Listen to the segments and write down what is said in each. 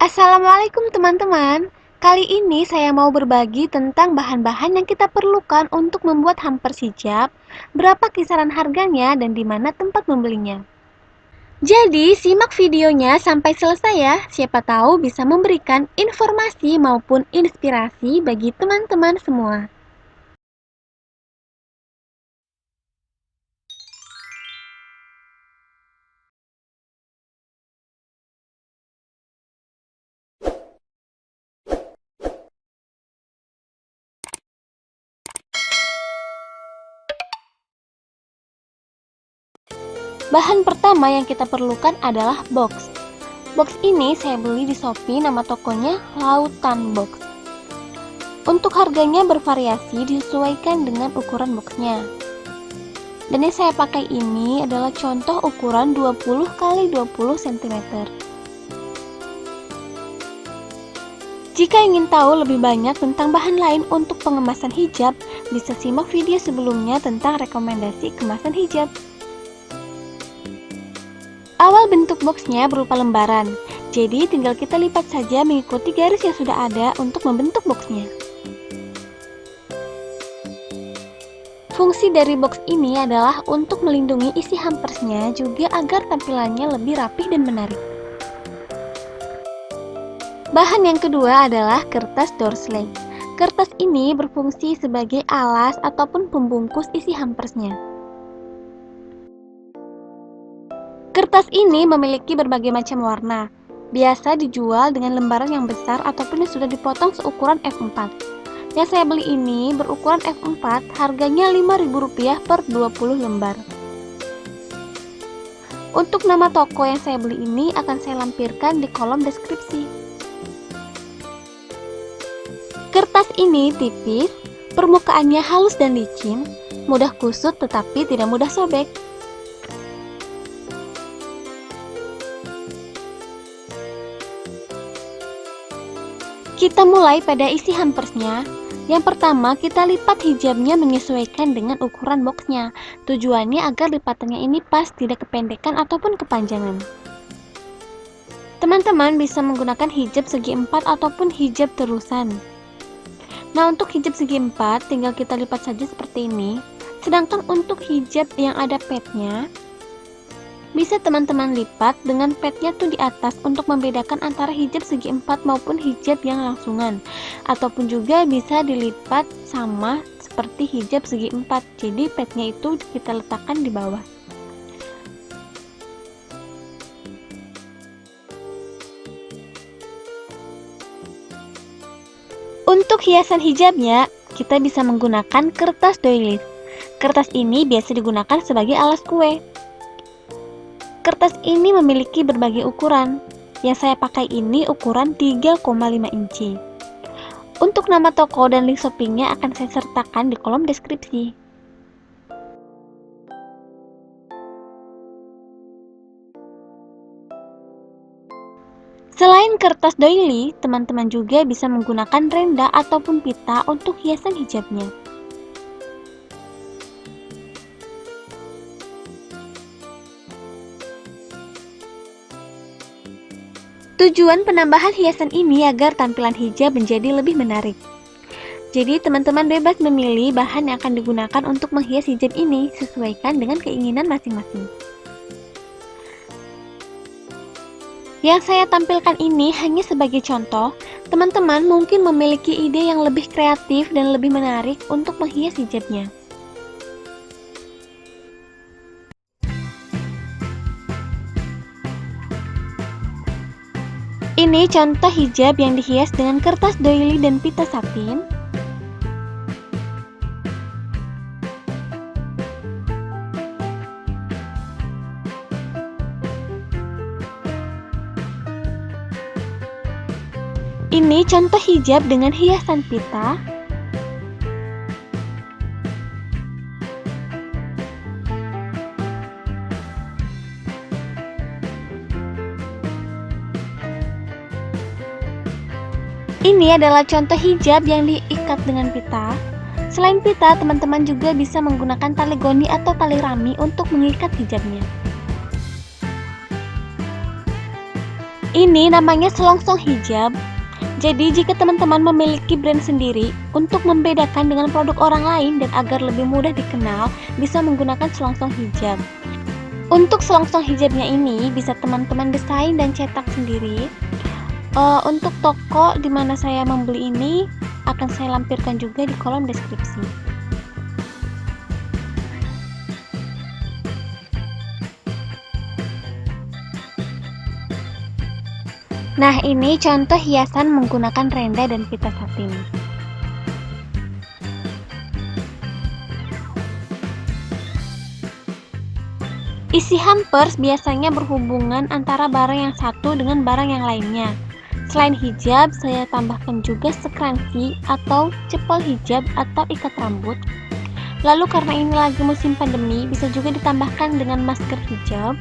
Assalamualaikum teman-teman. Kali ini saya mau berbagi tentang bahan-bahan yang kita perlukan untuk membuat hampers hijab, berapa kisaran harganya dan di mana tempat membelinya. Jadi, simak videonya sampai selesai ya. Siapa tahu bisa memberikan informasi maupun inspirasi bagi teman-teman semua. Bahan pertama yang kita perlukan adalah box. Box ini saya beli di Shopee, nama tokonya Lautan Box. Untuk harganya bervariasi disesuaikan dengan ukuran boxnya. Dan yang saya pakai ini adalah contoh ukuran 20 x 20 cm. Jika ingin tahu lebih banyak tentang bahan lain untuk pengemasan hijab, bisa simak video sebelumnya tentang rekomendasi kemasan hijab. Awal bentuk boxnya berupa lembaran, jadi tinggal kita lipat saja mengikuti garis yang sudah ada untuk membentuk boxnya. Fungsi dari box ini adalah untuk melindungi isi hampersnya juga agar tampilannya lebih rapih dan menarik. Bahan yang kedua adalah kertas doorsley. Kertas ini berfungsi sebagai alas ataupun pembungkus isi hampersnya. Kertas ini memiliki berbagai macam warna. Biasa dijual dengan lembaran yang besar ataupun yang sudah dipotong seukuran F4. Yang saya beli ini berukuran F4, harganya Rp5.000 per 20 lembar. Untuk nama toko yang saya beli ini akan saya lampirkan di kolom deskripsi. Kertas ini tipis, permukaannya halus dan licin, mudah kusut tetapi tidak mudah sobek. Kita mulai pada isi hampersnya. Yang pertama, kita lipat hijabnya menyesuaikan dengan ukuran boxnya. Tujuannya agar lipatannya ini pas, tidak kependekan ataupun kepanjangan. Teman-teman bisa menggunakan hijab segi 4 ataupun hijab terusan. Nah, untuk hijab segi 4 tinggal kita lipat saja seperti ini. Sedangkan untuk hijab yang ada padnya, bisa teman-teman lipat dengan padnya tuh di atas untuk membedakan antara hijab segi 4 maupun hijab yang langsungan. Ataupun juga bisa dilipat sama seperti hijab segi 4. Jadi padnya itu kita letakkan di bawah. Untuk hiasan hijabnya, kita bisa menggunakan kertas doilies. Kertas ini biasa digunakan sebagai alas kue. Kertas ini memiliki berbagai ukuran. Yang saya pakai ini ukuran 3,5 inci. Untuk nama toko dan link shoppingnya akan saya sertakan di kolom deskripsi. Selain kertas doily, teman-teman juga bisa menggunakan renda ataupun pita untuk hiasan hijabnya. Tujuan penambahan hiasan ini agar tampilan hijab menjadi lebih menarik. Jadi teman-teman bebas memilih bahan yang akan digunakan untuk menghias hijab ini, sesuaikan dengan keinginan masing-masing. Yang saya tampilkan ini hanya sebagai contoh, teman-teman mungkin memiliki ide yang lebih kreatif dan lebih menarik untuk menghias hijabnya. Ini contoh hijab yang dihias dengan kertas doily dan pita satin. Ini contoh hijab dengan hiasan pita. Ini adalah contoh hijab yang diikat dengan pita. Selain pita, teman-teman juga bisa menggunakan tali goni atau tali rami untuk mengikat hijabnya. Ini namanya selongsong hijab. Jadi jika teman-teman memiliki brand sendiri, untuk membedakan dengan produk orang lain dan agar lebih mudah dikenal, bisa menggunakan selongsong hijab. Untuk selongsong hijabnya ini bisa teman-teman desain dan cetak sendiri. Untuk toko di mana saya membeli ini akan saya lampirkan juga di kolom deskripsi. Nah, ini contoh hiasan menggunakan renda dan pita satin. Isi hampers biasanya berhubungan antara barang yang satu dengan barang yang lainnya. Selain hijab, saya tambahkan juga scrunchie atau cepol hijab atau ikat rambut. Lalu karena ini lagi musim pandemi, bisa juga ditambahkan dengan masker hijab.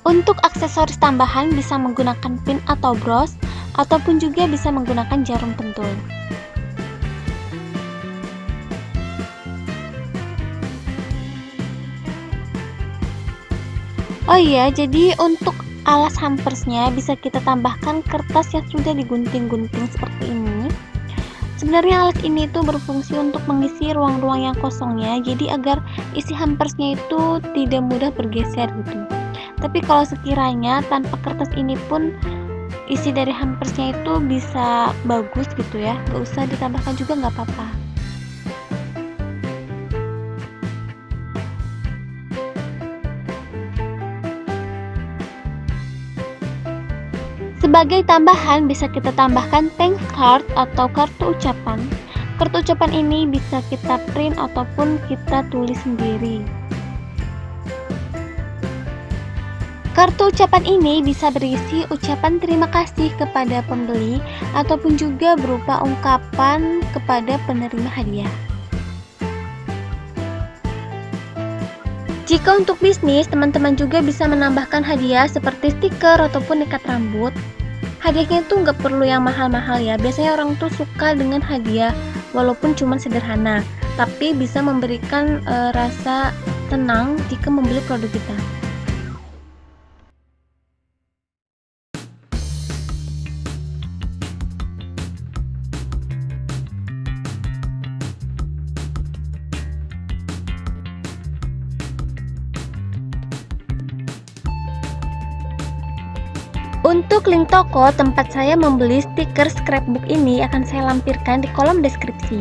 Untuk aksesoris tambahan bisa menggunakan pin atau bros, ataupun juga bisa menggunakan jarum pentul. Oh iya, jadi untuk alas hampersnya bisa kita tambahkan kertas yang sudah digunting-gunting seperti ini. Sebenarnya alat ini tuh berfungsi untuk mengisi ruang-ruang yang kosongnya, jadi agar isi hampersnya itu tidak mudah bergeser gitu. Tapi kalau sekiranya tanpa kertas ini pun isi dari hampersnya itu bisa bagus gitu ya, gak usah ditambahkan juga nggak apa-apa. Sebagai tambahan bisa kita tambahkan thanks card atau kartu ucapan. Kartu ucapan ini bisa kita print ataupun kita tulis sendiri. Kartu ucapan ini bisa berisi ucapan terima kasih kepada pembeli ataupun juga berupa ungkapan kepada penerima hadiah. Jika untuk bisnis, teman-teman juga bisa menambahkan hadiah seperti stiker ataupun ikat rambut. Hadiahnya itu nggak perlu yang mahal-mahal ya, biasanya orang tuh suka dengan hadiah walaupun cuma sederhana, tapi bisa memberikan rasa tenang jika membeli produk kita. Untuk link toko tempat saya membeli stiker scrapbook ini akan saya lampirkan di kolom deskripsi.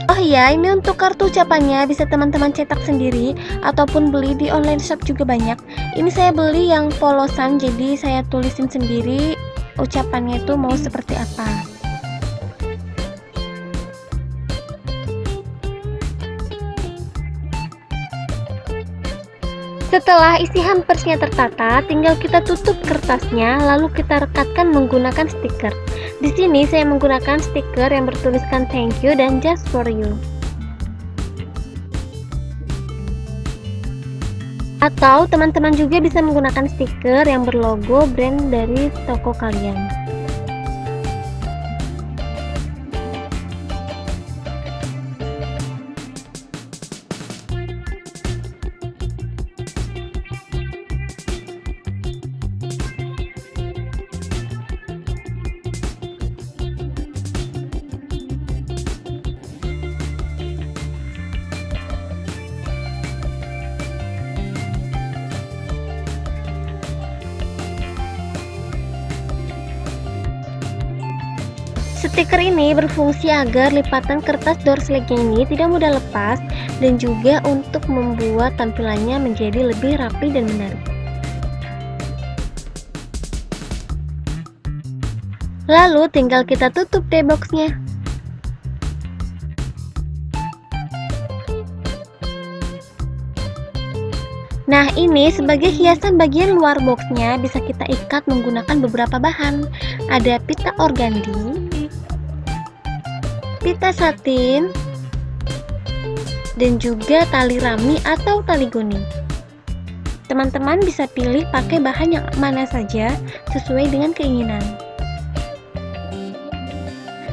Oh iya, ini untuk kartu ucapannya bisa teman-teman cetak sendiri ataupun beli di online shop juga banyak. Ini saya beli yang polosan, jadi saya tulisin sendiri ucapannya itu mau seperti apa. Setelah isi hampersnya tertata, tinggal kita tutup kertasnya, lalu kita rekatkan menggunakan stiker. Di sini saya menggunakan stiker yang bertuliskan thank you dan just for you. Atau teman-teman juga bisa menggunakan stiker yang berlogo brand dari toko kalian. Stiker ini berfungsi agar lipatan kertas doorslagnya ini tidak mudah lepas dan juga untuk membuat tampilannya menjadi lebih rapi dan menarik. Lalu tinggal kita tutup deh boxnya. Nah, ini sebagai hiasan bagian luar boxnya bisa kita ikat menggunakan beberapa bahan. Ada pita organdi, pita satin, dan juga tali rami atau tali goni. Teman-teman bisa pilih pakai bahan yang mana saja sesuai dengan keinginan.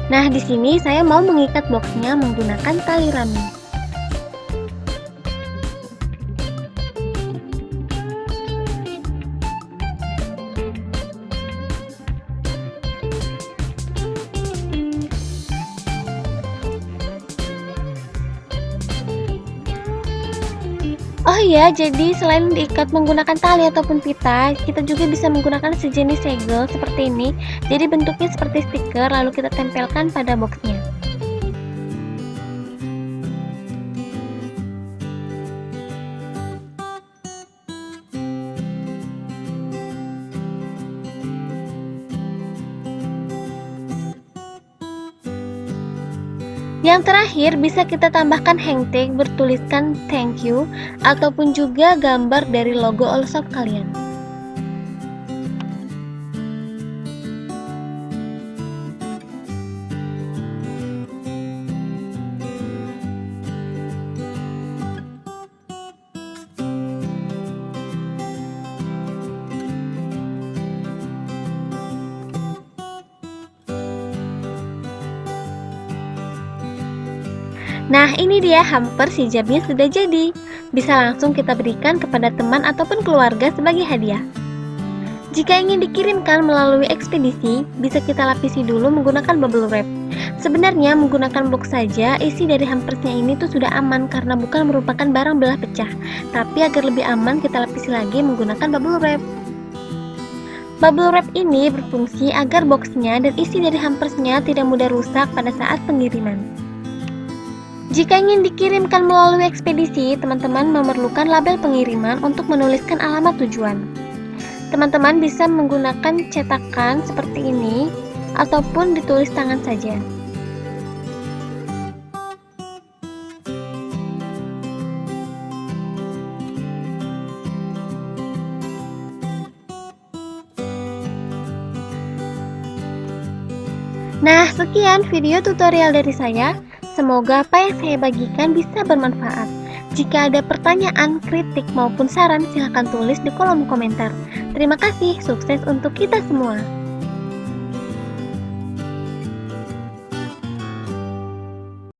Nah, di sini saya mau mengikat boxnya menggunakan tali rami. Oh iya, jadi selain diikat menggunakan tali ataupun pita, kita juga bisa menggunakan sejenis segel seperti ini. Jadi bentuknya seperti stiker, lalu kita tempelkan pada boxnya. Yang terakhir, bisa kita tambahkan hang tag bertuliskan thank you ataupun juga gambar dari logo all shop kalian. Nah, ini dia hampers hijabnya sudah jadi. Bisa langsung kita berikan kepada teman ataupun keluarga sebagai hadiah. Jika ingin dikirimkan melalui ekspedisi, bisa kita lapisi dulu menggunakan bubble wrap. Sebenarnya menggunakan box saja, isi dari hampersnya ini tuh sudah aman karena bukan merupakan barang belah pecah. Tapi agar lebih aman, kita lapisi lagi menggunakan bubble wrap. Bubble wrap ini berfungsi agar boxnya dan isi dari hampersnya tidak mudah rusak pada saat pengiriman. Jika ingin dikirimkan melalui ekspedisi, teman-teman memerlukan label pengiriman untuk menuliskan alamat tujuan. Teman-teman bisa menggunakan cetakan seperti ini, ataupun ditulis tangan saja. Nah, sekian video tutorial dari saya. Semoga apa yang saya bagikan bisa bermanfaat. Jika ada pertanyaan, kritik, maupun saran, silahkan tulis di kolom komentar. Terima kasih, sukses untuk kita semua.